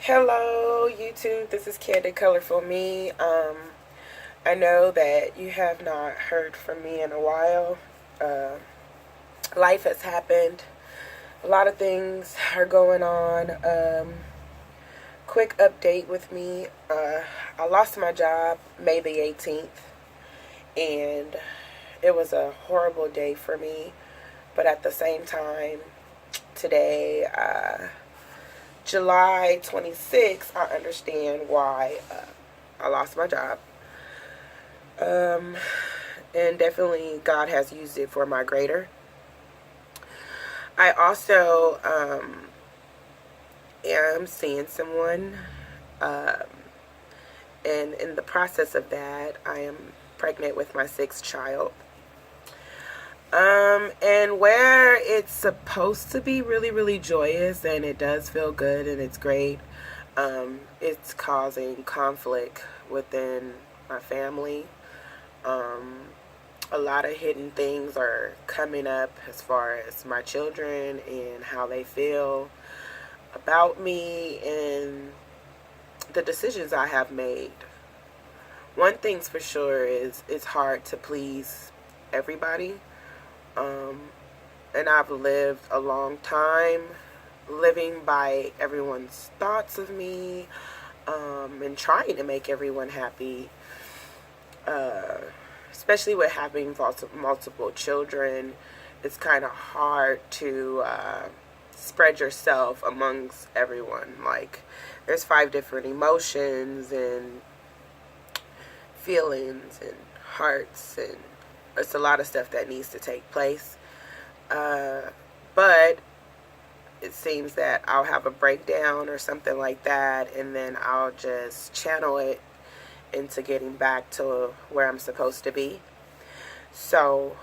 Hello, YouTube. This is Candid Colorful Me. I know that you have not heard from me in a while. Uh, Life has happened. A lot of things are going on. Quick update with me. I lost my job May the 18th, and it was a horrible day for me. But at the same time, today, July 26th, I understand why I lost my job. And definitely God has used it for my greater. I also am seeing someone, um, and in the process of that, I am pregnant with my sixth child. And where it's supposed to be really, really joyous and it does feel good and it's great, it's causing conflict within my family. A lot of hidden things are coming up as far as my children and how they feel about me and the decisions I have made. One thing's for sure is it's hard to please everybody. And I've lived a long time living by everyone's thoughts of me, and trying to make everyone happy. Especially with having multiple children, it's kind of hard to spread yourself amongst everyone. Like, there's 5 different emotions and feelings and hearts, and it's a lot of stuff that needs to take place. But it seems that I'll have a breakdown or something like that, and then I'll just channel it into getting back to where I'm supposed to be. So,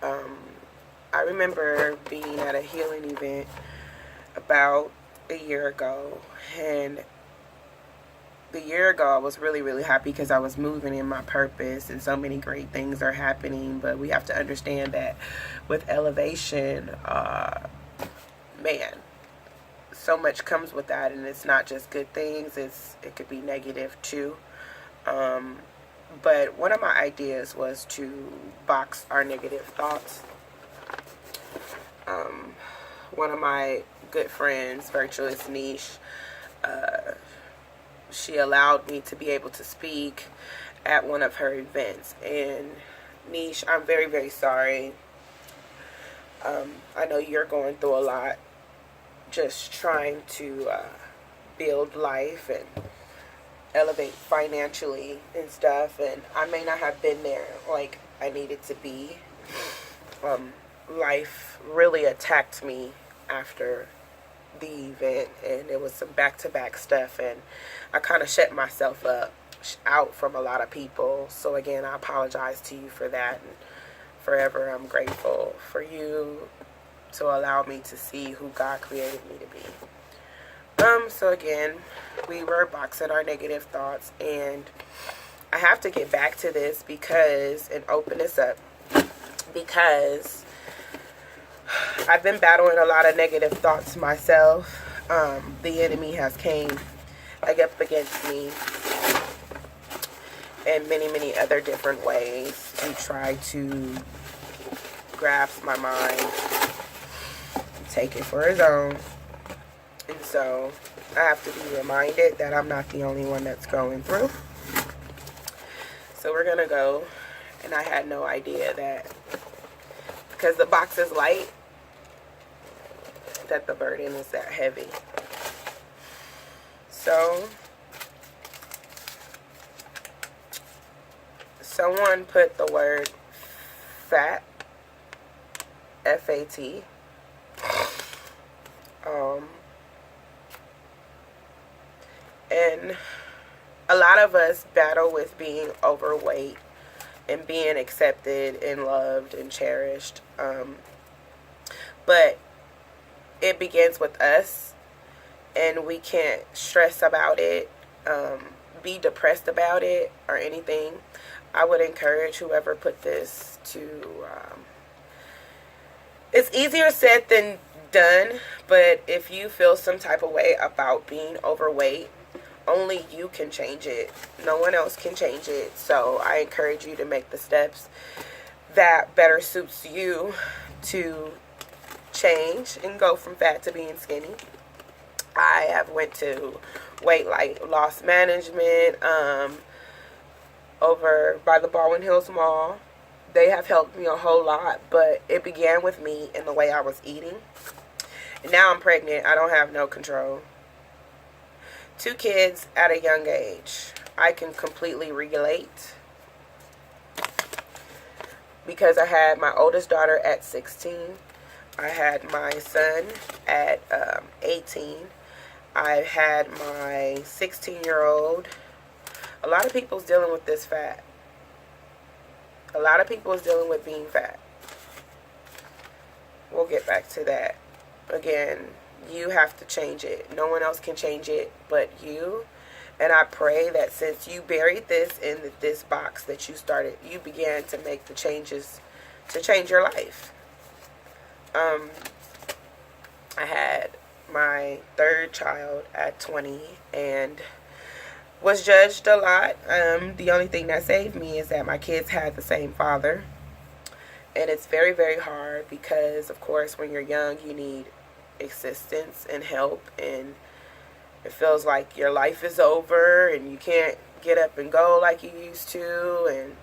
I remember being at a healing event about a year ago, and the year ago I was really, really happy because I was moving in my purpose and so many great things are happening. But we have to understand that with elevation, man, so much comes with that, and it's not just good things, it could be negative too. But one of my ideas was to box our negative thoughts. One of my good friends, Virtuous Niche, she allowed me to be able to speak at one of her events. And Niche, I'm very, very sorry. I know you're going through a lot, just trying to build life and elevate financially and stuff, and I may not have been there like I needed to be. Life really attacked me after the event, and it was some back-to-back stuff, and I kind of shut myself out from a lot of people. So again, I apologize to you for that, and forever I'm grateful for you to allow me to see who God created me to be. So again, we were boxing our negative thoughts, and I have to get back to this because, and open this up, because I've been battling a lot of negative thoughts myself. The enemy has came up against me in many, many other different ways to try to grasp my mind and take it for his own. And so I have to be reminded that I'm not the only one that's going through. So we're going to go. And I had no idea that because the box is light, that the burden is that heavy. So someone put the word fat, F-A-T, and a lot of us battle with being overweight and being accepted and loved and cherished. But it begins with us, and we can't stress about it, be depressed about it, or anything. I would encourage whoever put this to It's easier said than done, but if you feel some type of way about being overweight, only you can change it. No one else can change it. So I encourage you to make the steps that better suits you to change and go from fat to being skinny. I have went to weight loss management over by the Baldwin Hills Mall. They have helped me a whole lot, but it began with me and the way I was eating. And now I'm pregnant. I don't have no control. 2 kids at a young age. I can completely relate because I had my oldest daughter at 16. I had my son at 18. I had my 16-year-old. A lot of people's dealing with this fat. A lot of people is dealing with being fat. We'll get back to that. Again, you have to change it. No one else can change it but you. And I pray that since you buried this in this box that you began to make the changes to change your life. I had my 3rd child at 20 and was judged a lot. The only thing that saved me is that my kids had the same father. And it's very, very hard because, of course, when you're young, you need assistance and help. And it feels like your life is over and you can't get up and go like you used to. And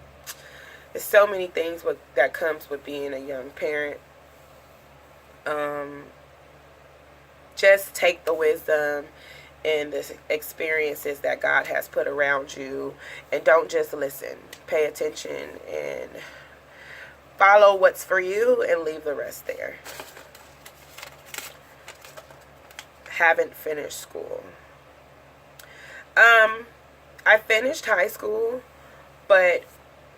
there's so many things that comes with being a young parent. Just take the wisdom and the experiences that God has put around you and don't just listen. Pay attention and follow what's for you and leave the rest there. Haven't finished school. I finished high school, but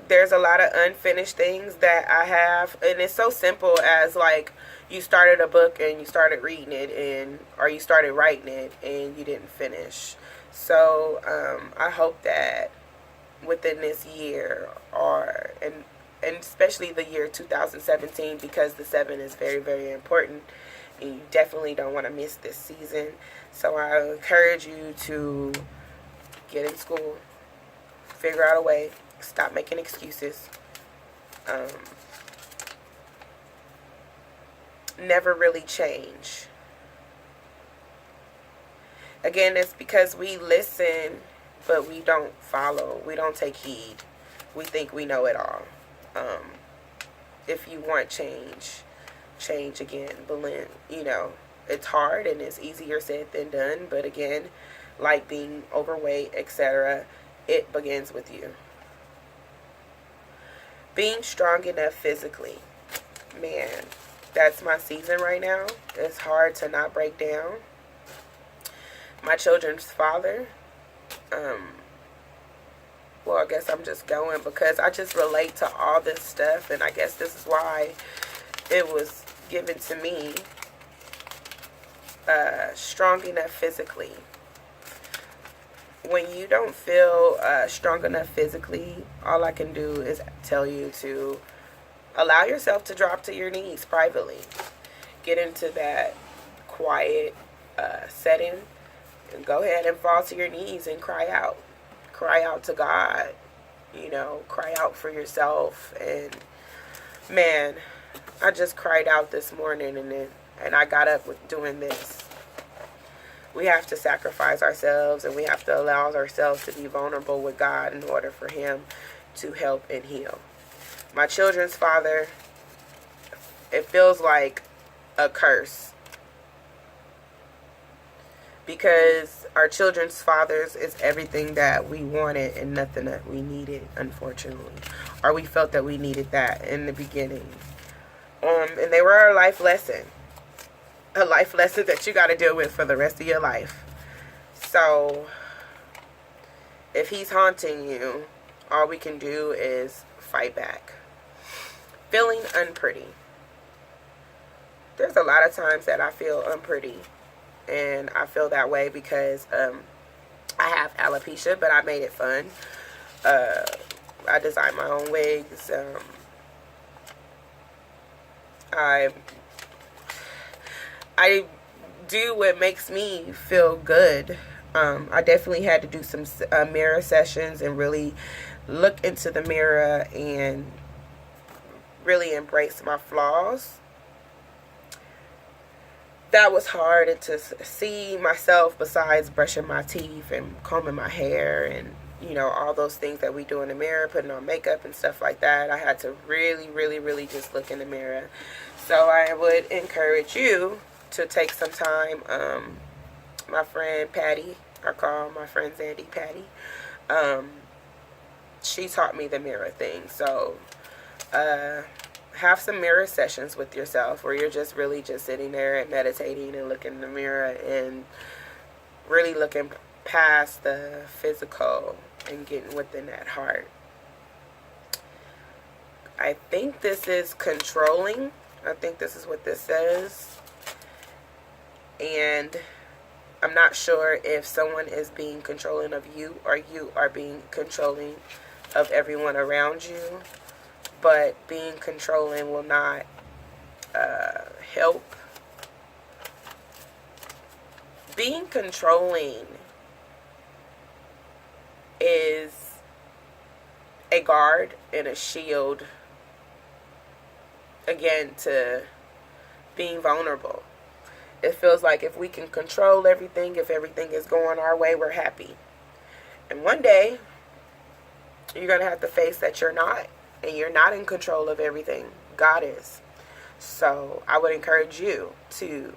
there's a lot of unfinished things that I have, and it's so simple as like you started a book and you started reading it or you started writing it and you didn't finish. So I hope that within this year and especially the year 2017, because the 7 is very, very important and you definitely don't want to miss this season. So I encourage you to get in school, figure out a way, stop making excuses. Never really change. Again, it's because we listen, but we don't follow. We don't take heed. We think we know it all. If you want change again. But, it's hard and it's easier said than done. But again, like being overweight, etc., it begins with you. Being strong enough physically. Man, that's my season right now. It's hard to not break down. My children's father, well, I guess I'm just going because I just relate to all this stuff, and I guess this is why it was given to me. Strong enough physically. When you don't feel strong enough physically, all I can do is tell you to allow yourself to drop to your knees privately. Get into that quiet setting and go ahead and fall to your knees and cry out. Cry out to God. Cry out for yourself. And man, I just cried out this morning and I got up with doing this. We have to sacrifice ourselves and we have to allow ourselves to be vulnerable with God in order for Him to help and heal. My children's father, it feels like a curse because our children's fathers is everything that we wanted and nothing that we needed, unfortunately, or we felt that we needed that in the beginning. And they were a life lesson that you got to deal with for the rest of your life. So if he's haunting you, all we can do is fight back. Feeling unpretty. There's a lot of times that I feel unpretty, and I feel that way because I have alopecia, but I made it fun. I design my own wigs. I I do what makes me feel good. I definitely had to do some mirror sessions and really look into the mirror and really embrace my flaws. That was hard, and to see myself, besides brushing my teeth and combing my hair and all those things that we do in the mirror, putting on makeup and stuff like that, I had to really, really, really just look in the mirror. So I would encourage you to take some time. My friend Patty, I call my friend Zandy Patty, she taught me the mirror thing. So have some mirror sessions with yourself where you're just really just sitting there and meditating and looking in the mirror and really looking past the physical and getting within that heart. I think this is controlling. I think this is what this says. And I'm not sure if someone is being controlling of you or you are being controlling of everyone around you. But being controlling will not help. Being controlling is a guard and a shield, again, to being vulnerable. It feels like if we can control everything, if everything is going our way, we're happy. And one day, you're going to have to face that you're not. And you're not in control of everything. God is. So I would encourage you to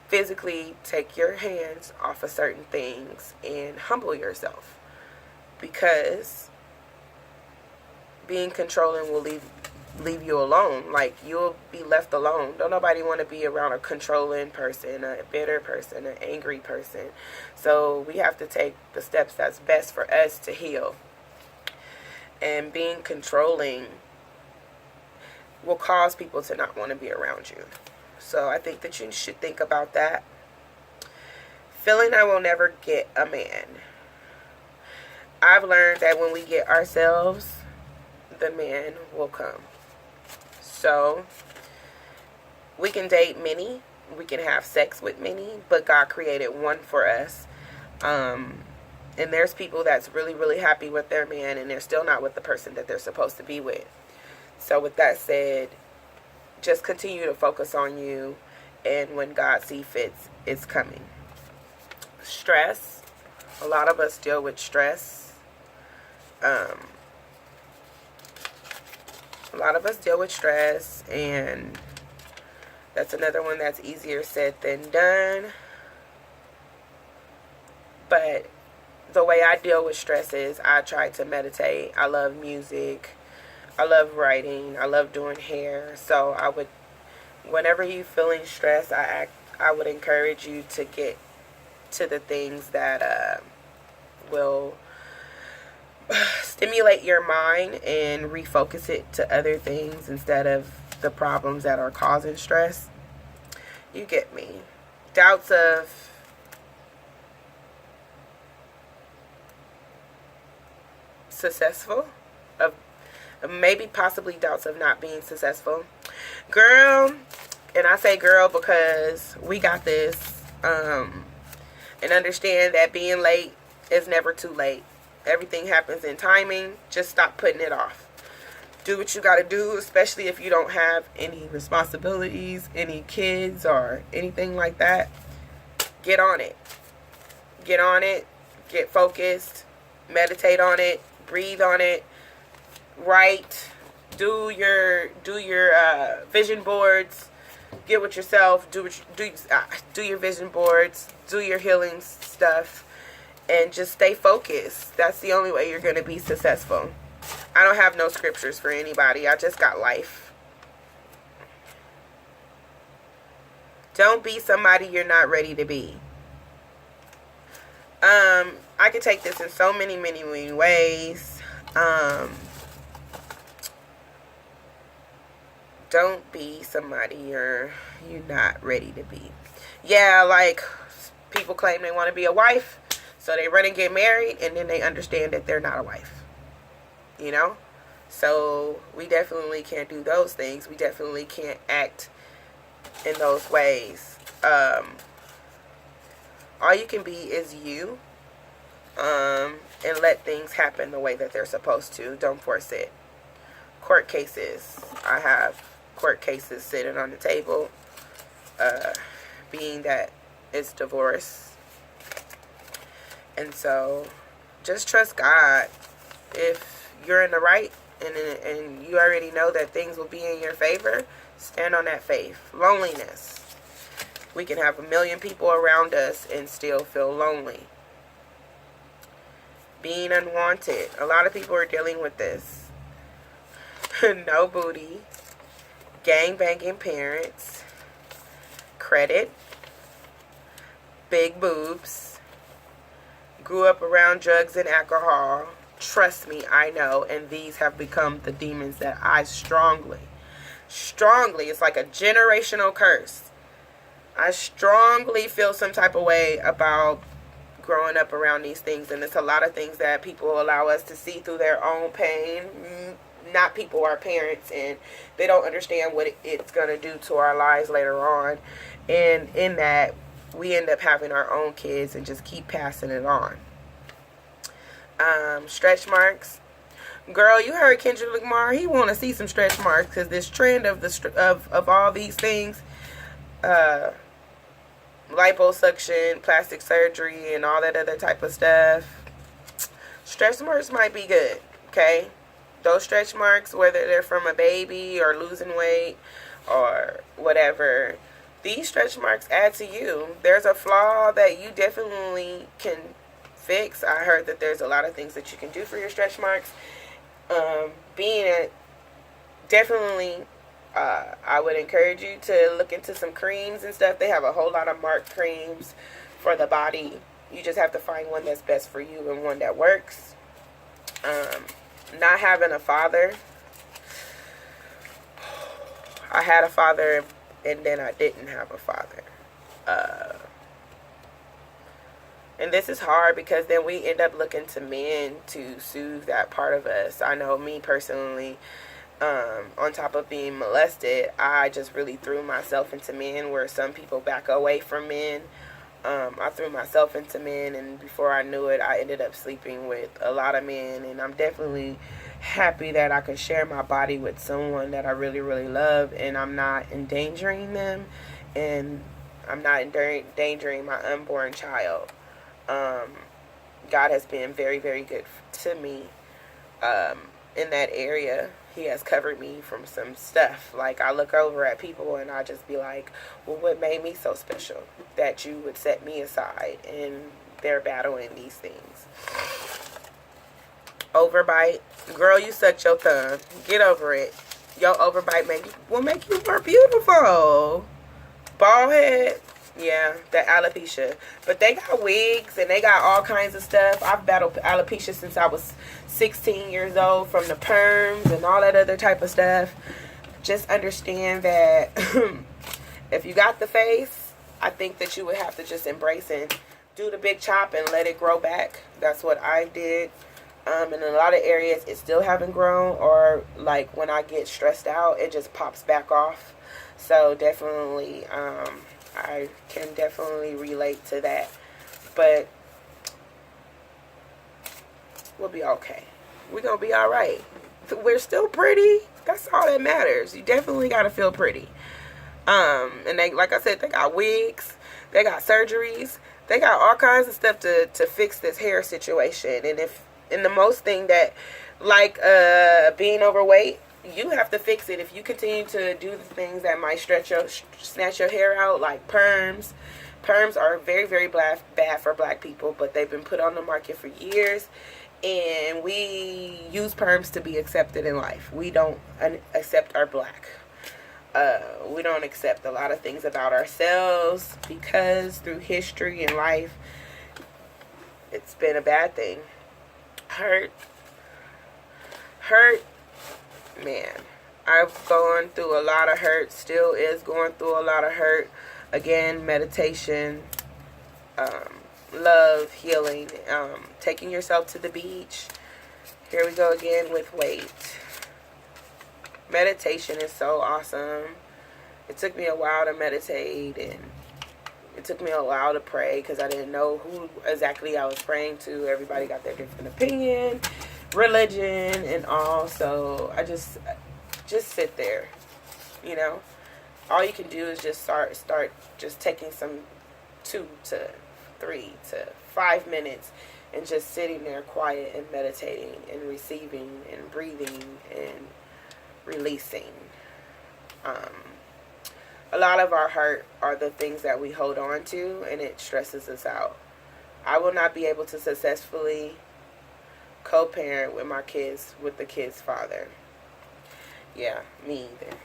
physically take your hands off of certain things and humble yourself. Because being controlling will leave you alone. Like, you'll be left alone. Don't nobody want to be around a controlling person, a bitter person, an angry person. So we have to take the steps that's best for us to heal. And being controlling will cause people to not want to be around you. So I think that you should think about that. Feeling I will never get a man. I've learned that when we get ourselves, the man will come. So we can date many. We can have sex with many. But God created one for us. And there's people that's really, really happy with their man, and they're still not with the person that they're supposed to be with. So with that said, just continue to focus on you, and when God sees fit, it's coming. Stress. A lot of us deal with stress. A lot of us deal with stress, and that's another one that's easier said than done. But the way I deal with stress is I try to meditate. I love music. I love writing. I love doing hair. So whenever you're feeling stressed, I would encourage you to get to the things that will stimulate your mind and refocus it to other things instead of the problems that are causing stress. You get me. Doubts of successful, of maybe possibly doubts of not being successful. Girl, and I say girl because we got this, and understand that being late is never too late. Everything happens in timing. Just stop putting it off. Do what you got to do, especially if you don't have any responsibilities, any kids or anything like that. Get on it. Get on it. Get focused. Meditate on it. Breathe on it. Write. Do your vision boards. Get with yourself. Do your vision boards. Do your healing stuff, and just stay focused. That's the only way you're going to be successful. I don't have no scriptures for anybody. I just got life. Don't be somebody you're not ready to be. I could take this in so many, many, many ways. Don't be somebody you're not ready to be. Yeah, like people claim they want to be a wife, so they run and get married, and then they understand that they're not a wife. You know? So we definitely can't do those things. We definitely can't act in those ways. All you can be is you, and let things happen the way that they're supposed to. Don't force it. Court cases. I have court cases sitting on the table, being that it's divorce. And so just trust God. If you're in the right and you already know that things will be in your favor, stand on that faith. Loneliness. We can have 1 million people around us and still feel lonely. Being unwanted. A lot of people are dealing with this. No booty. Gang banging parents. Credit. Big boobs. Grew up around drugs and alcohol. Trust me, I know. And these have become the demons that I strongly, it's like a generational curse. I strongly feel some type of way about growing up around these things. And it's a lot of things that people allow us to see through their own pain. Not people, our parents. And they don't understand what it's going to do to our lives later on. And in that, we end up having our own kids and just keep passing it on. Stretch marks. Girl, you heard Kendrick Lamar. He want to see some stretch marks because this trend of all these things, liposuction, plastic surgery, and all that other type of stuff. Stretch marks might be good, okay? Those stretch marks, whether they're from a baby or losing weight or whatever, these stretch marks add to you. There's a flaw that you definitely can fix. I heard that there's a lot of things that you can do for your stretch marks. Definitely, I would encourage you to look into some creams and stuff. They have a whole lot of mark creams for the body. You just have to find one that's best for you and one that works. Not having a father. I had a father and then I didn't have a father. And this is hard because then we end up looking to men to soothe that part of us. I know me personally, on top of being molested, I just really threw myself into men where some people back away from men. I threw myself into men, and before I knew it, I ended up sleeping with a lot of men. And I'm definitely happy that I can share my body with someone that I really, really love, and I'm not endangering them, and I'm not endangering my unborn child. God has been very, very good to me in that area. He has covered me from some stuff. Like, I look over at people and I just be like, well, what made me so special that you would set me aside and they're battling these things? Overbite. Girl, you sucked your thumb. Get over it. Your overbite will make you more beautiful. Bald head. Yeah, that alopecia. But they got wigs and they got all kinds of stuff. I've battled alopecia since I was 16 years old, from the perms and all that other type of stuff. Just understand that if you got the face, I think that you would have to just embrace and do the big chop and let it grow back. That's what I did. In a lot of areas, it still haven't grown, or like when I get stressed out, it just pops back off. So definitely, I can definitely relate to that, but we'll be okay. We're gonna be all right. We're still pretty. That's all that matters. You definitely gotta feel pretty. And they, like I said, they got wigs, they got surgeries, they got all kinds of stuff to fix this hair situation. And the most thing that, like, being overweight, you have to fix it. If you continue to do the things that might snatch your hair out, like perms. Perms are very, very bad for black people, but they've been put on the market for years. And we use perms to be accepted in life. We don't accept our black. We don't accept a lot of things about ourselves because through history and life, it's been a bad thing. Hurt. Man, I've gone through a lot of hurt, still is going through a lot of hurt. Again, meditation, love, healing, taking yourself to the beach. Here we go again with weight. Meditation is so awesome. It took me a while to meditate, and it took me a while to pray because I didn't know who exactly I was praying to. Everybody got their different opinion, religion, and all. So I just sit there, you know. All you can do is just start just taking some 2 to 3 to 5 minutes and just sitting there quiet and meditating and receiving and breathing and releasing. A lot of our hurt are the things that we hold on to, and it stresses us out. I will not be able to successfully co-parent with my kids, with the kid's father. Yeah, me either.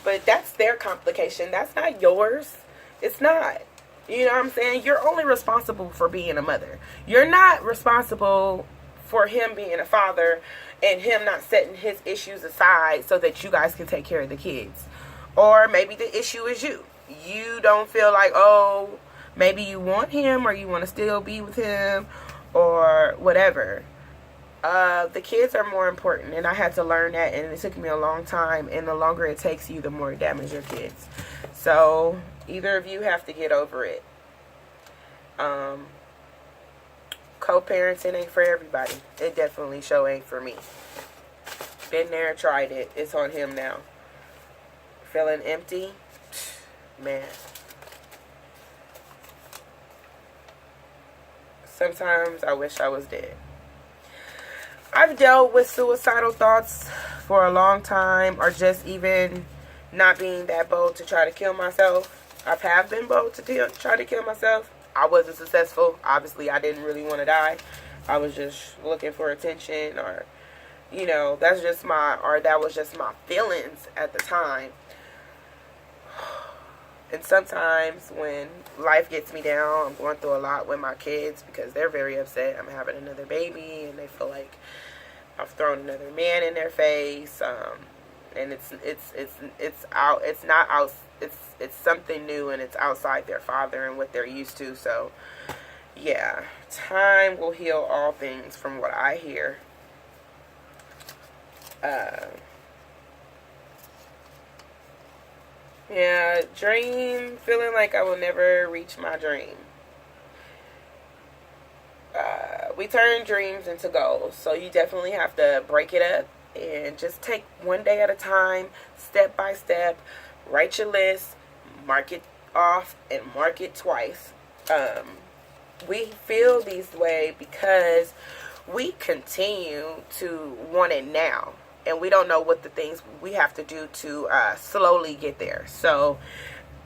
But that's their complication. That's not yours. It's not. You know what I'm saying? You're only responsible for being a mother. You're not responsible for him being a father and him not setting his issues aside so that you guys can take care of the kids. Or maybe the issue is you. You don't feel like, oh, maybe you want him or you want to still be with him or whatever. The kids are more important, and I had to learn that, and it took me a long time, and the longer it takes you, the more it damages your kids. So either of you have to get over it. Co-parenting ain't for everybody. It definitely sure ain't for me. Been there, tried it. It's on him now. Feeling empty? Man. Sometimes I wish I was dead. I've dealt with suicidal thoughts for a long time, or just even not being that bold to try to kill myself. I have been bold to try to kill myself. I wasn't successful. Obviously, I didn't really want to die. I was just looking for attention, or, you know, that was just my feelings at the time. And sometimes when life gets me down, I'm going through a lot with my kids because they're very upset. I'm having another baby, and they feel like I've thrown another man in their face. And it's something new, and it's outside their father and what they're used to. So yeah, time will heal all things from what I hear. Yeah, feeling like I will never reach my dream. We turn dreams into goals, so you definitely have to break it up and just take one day at a time, step by step. Write your list, mark it off, and mark it twice. We feel this way because we continue to want it now, and we don't know what the things we have to do to slowly get there. So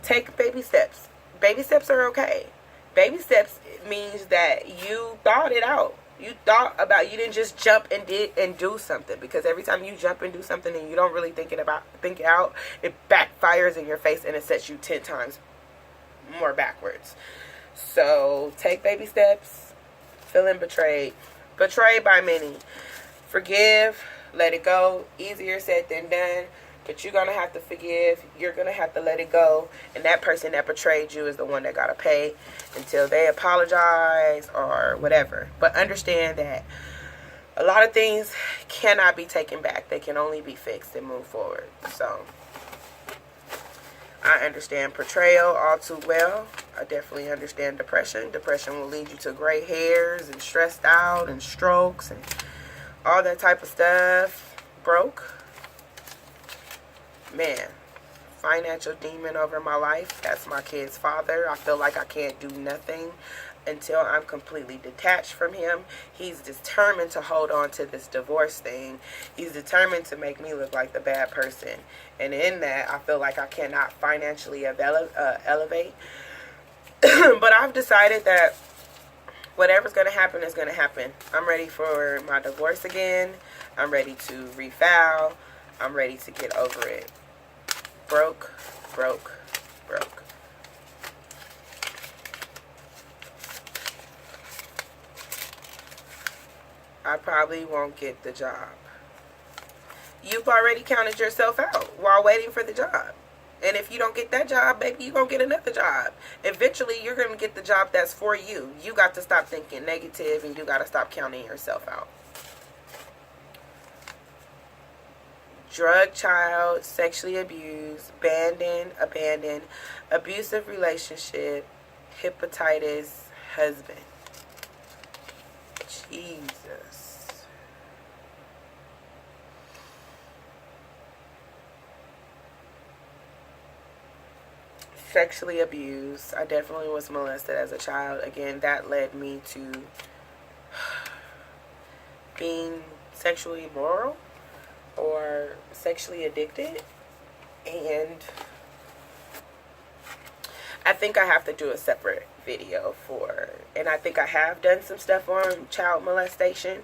take baby steps. Baby steps are okay. Baby steps means that you thought it out. You didn't just jump and do something, because every time you jump and do something and you don't really think it out, it backfires in your face and it sets you 10 times more backwards. So take baby steps. Feeling betrayed by many. Forgive, let it go. Easier said than done. But you're going to have to forgive. You're going to have to let it go. And that person that betrayed you is the one that got to pay until they apologize or whatever. But understand that a lot of things cannot be taken back. They can only be fixed and move forward. So I understand betrayal all too well. I definitely understand depression. Depression will lead you to gray hairs and stressed out and strokes and all that type of stuff. Broke. Man, financial demon over my life. That's my kid's father. I feel like I can't do nothing until I'm completely detached from him. He's determined to hold on to this divorce thing. He's determined to make me look like the bad person. And in that, I feel like I cannot financially elevate. But I've decided that whatever's going to happen is going to happen. I'm ready for my divorce again. I'm ready to refile. I'm ready to get over it. Broke. I probably won't get the job. You've already counted yourself out while waiting for the job. And if you don't get that job, baby, you're going to get another job. Eventually, you're going to get the job that's for you. You got to stop thinking negative, and you got to stop counting yourself out. drug child, sexually abused, abandoned, abusive relationship, hepatitis, husband. Jesus. Sexually abused. I definitely was molested as a child. Again, that led me to being sexually immoral or sexually addicted. And I think I have to do a separate video for, and I think I have done some stuff on child molestation.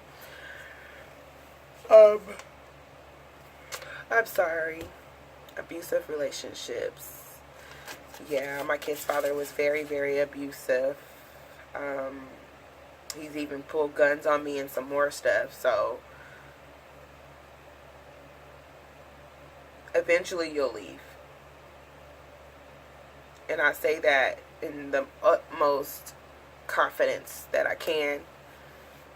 I'm sorry. Abusive relationships. Yeah, my kid's father was very, very abusive. He's even pulled guns on me and some more stuff. So eventually you'll leave. And I say that in the utmost confidence that I can.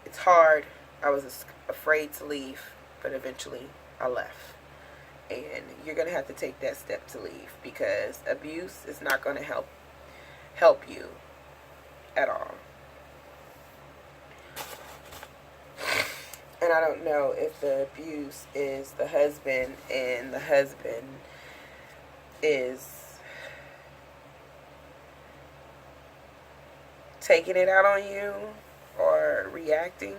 It's hard. I was afraid to leave, but eventually I left. And you're going to have to take that step to leave, because abuse is not going to help you at all. And I don't know if the abuse is the husband and the husband is taking it out on you or reacting.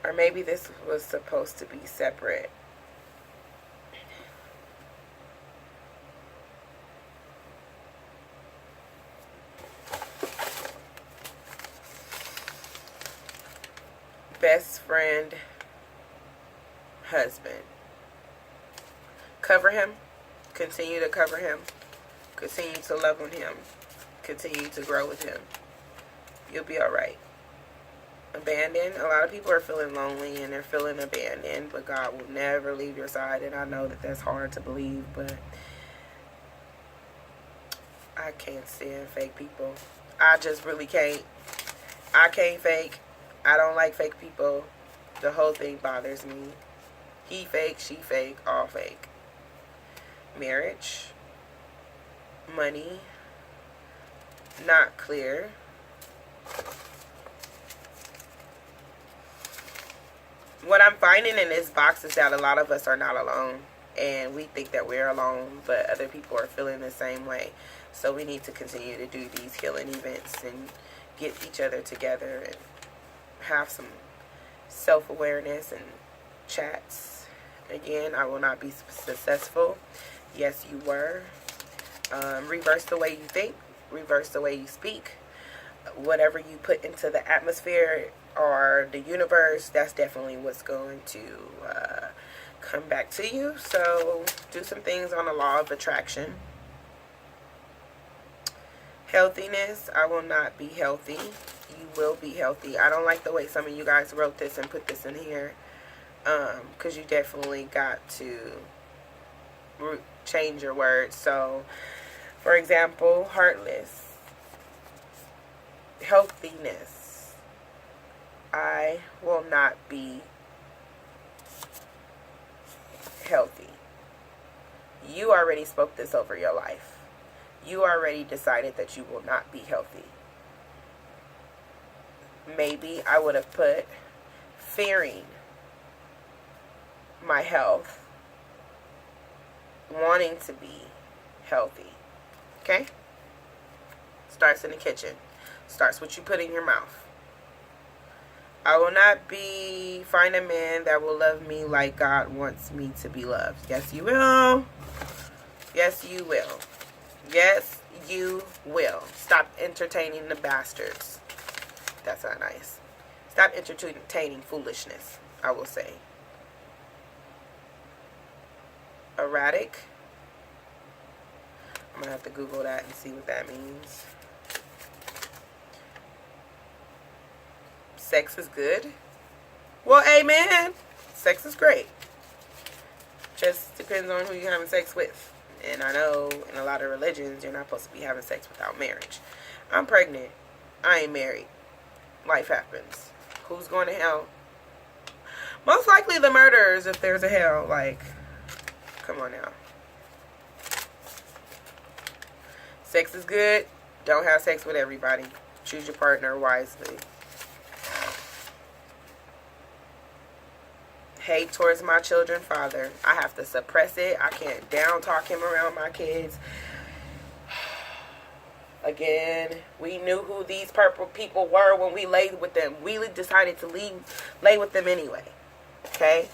Or maybe this was supposed to be separate. Best friend, husband. Cover him. Continue to cover him. Continue to love on him. Continue to grow with him. You'll be alright. Abandoned. A lot of people are feeling lonely and they're feeling abandoned, but God will never leave your side. And I know that that's hard to believe, but I can't stand fake people. I just really can't. I can't fake. I don't like fake people. The whole thing bothers me. He fake, she fake, all fake. Marriage. Money. Not clear. What I'm finding in this box is that a lot of us are not alone. And we think that we're alone, but other people are feeling the same way. So we need to continue to do these healing events and get each other together and have some self-awareness and chats. Again, I will not be successful. Yes, you were. Reverse the way you think. Reverse the way you speak. Whatever you put into the atmosphere or the universe, that's definitely what's going to come back to you. So do some things on the law of attraction. Healthiness. I will not be healthy. You will be healthy. I don't like the way some of you guys wrote this and put this in here, because you definitely got to change your words. So for example, heartless. Healthiness. I will not be healthy. You already spoke this over your life. You already decided that you will not be healthy. Maybe I would have put fearing my health, wanting to be healthy. Okay? Starts in the kitchen. Starts what you put in your mouth. I will not find a man that will love me like God wants me to be loved. Yes, you will. Yes, you will. Yes, you will. Stop entertaining the bastards. That's not nice. Stop entertaining foolishness, I will say. Erratic. I'm going to have to Google that and see what that means. Sex is good. Well, amen. Sex is great. Just depends on who you're having sex with. And I know in a lot of religions, you're not supposed to be having sex without marriage. I'm pregnant. I ain't married. life happens. Who's going to hell? Most likely the murderers, if there's a hell. Like, come on now. Sex is good. Don't have sex with everybody. Choose your partner wisely. Hate towards my children father. I have to suppress it. I can't down talk him around my kids. Again, we knew who these purple people were when we laid with them. We decided to lay with them anyway. Okay?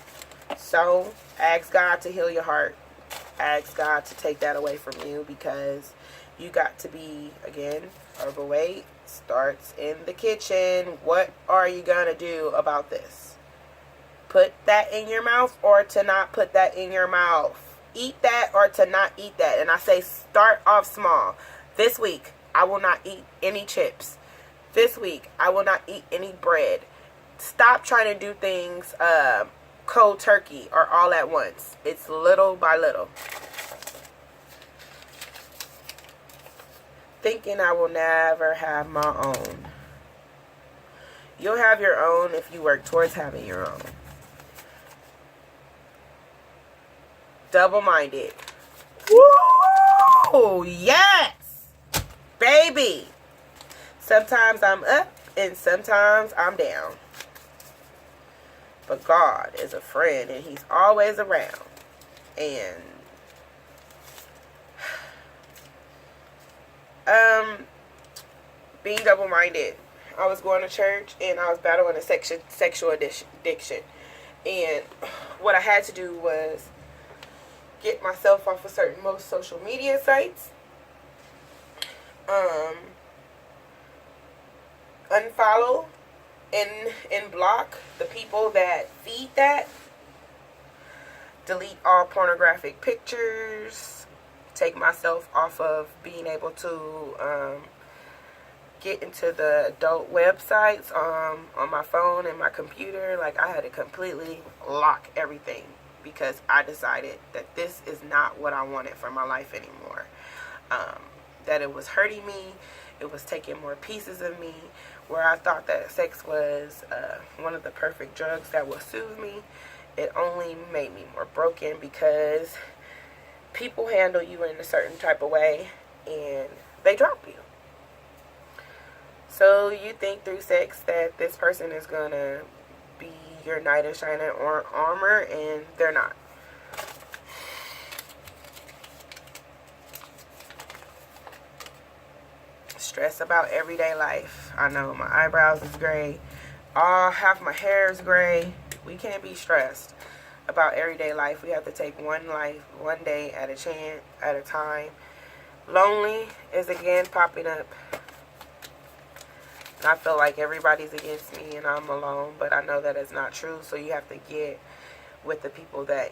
So, ask God to heal your heart. Ask God to take that away from you, because you got to be, again, overweight. Starts in the kitchen. What are you going to do about this? Put that in your mouth or to not put that in your mouth. Eat that or to not eat that. And I say start off small. This week, I will not eat any chips. This week, I will not eat any bread. Stop trying to do things cold turkey or all at once. It's little by little. Thinking I will never have my own. You'll have your own if you work towards having your own. Double-minded. Woo! Yes! Baby! Sometimes I'm up and sometimes I'm down. But God is a friend and He's always around. And being double-minded. I was going to church and I was battling a sexual addiction. And what I had to do was get myself off of certain most social media sites. Unfollow and block the people that feed that. Delete all pornographic pictures. Take myself off of being able to get into the adult websites on my phone and my computer. Like, I had to completely lock everything because I decided that this is not what I wanted for my life anymore. That it was hurting me. It was taking more pieces of me. Where I thought that sex was one of the perfect drugs that would soothe me, it only made me more broken, because people handle you in a certain type of way and they drop you. So you think through sex that this person is going to be your knight in shining armor, and they're not. Stress about everyday life. I know my eyebrows is gray. Half my hair is gray. We can't be stressed about everyday life. We have to take one life, one day at a time. Lonely is again popping up. And I feel like everybody's against me and I'm alone, but I know that it's not true. So you have to get with the people that